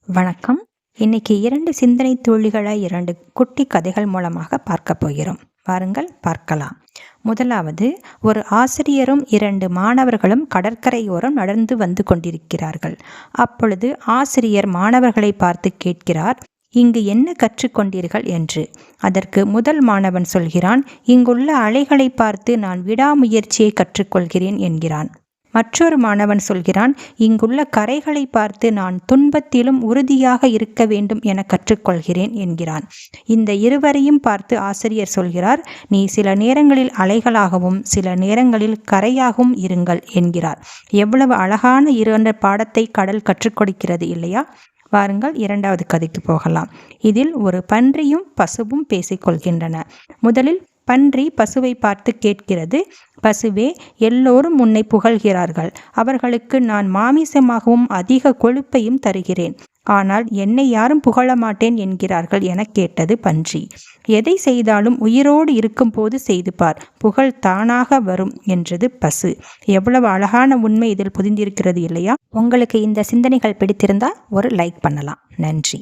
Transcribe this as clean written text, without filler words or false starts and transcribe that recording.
வணக்கம். இன்னைக்கு 2 சிந்தனை துளிகளை 2 குட்டி கதைகள் மூலமாக பார்க்க போகிறோம். வாருங்கள் பார்க்கலாம். முதலாவது, ஒரு ஆசிரியரும் 2 மாணவர்களும் கடற்கரையோரம் நடந்து வந்து கொண்டிருக்கிறார்கள். அப்பொழுது ஆசிரியர் மாணவர்களை பார்த்து கேட்கிறார், இங்கு என்ன கற்றுக்கொண்டீர்கள் என்று. அதற்கு முதல் மாணவன் சொல்கிறான், இங்குள்ள அலைகளை பார்த்து நான் விடாமுயற்சியை கற்றுக்கொள்கிறேன் என்கிறான். மற்றொரு மாணவன் சொல்கிறான், இங்குள்ள கரைகளை பார்த்து நான் துன்பத்திலும் உறுதியாக இருக்க வேண்டும் என கற்றுக்கொள்கிறேன் என்கிறான். இந்த இருவரையும் பார்த்து ஆசிரியர் சொல்கிறார், நீ சில நேரங்களில் அலைகளாகவும் சில நேரங்களில் கரையாகவும் இருங்கள் என்கிறார். எவ்வளவு அழகான 2 பாடத்தை கடல் கற்றுக் கொடுக்கிறது இல்லையா? வாருங்கள் 2வது கதைக்கு போகலாம். இதில் ஒரு பன்றியும் பசுவும் பேசிக்கொள்கின்றன. முதலில் பன்றி பசுவை பார்த்து கேட்கிறது, பசுவே, எல்லோரும் உன்னை புகழ்கிறார்கள். அவர்களுக்கு நான் மாமிசமாகவும் அதிக கொழுப்பையும் தருகிறேன். ஆனால் என்னை யாரும் புகழ மாட்டேன் என்கிறார்கள் என கேட்டது பன்றி. எதை செய்தாலும் உயிரோடு இருக்கும்போது செய்து பார், புகழ் தானாக வரும் என்றது பசு. எவ்வளவு அழகான உண்மை இதில் புதிந்திருக்கிறது இல்லையா? உங்களுக்கு இந்த சிந்தனைகள் பிடித்திருந்தால் ஒரு லைக் பண்ணலாம். நன்றி.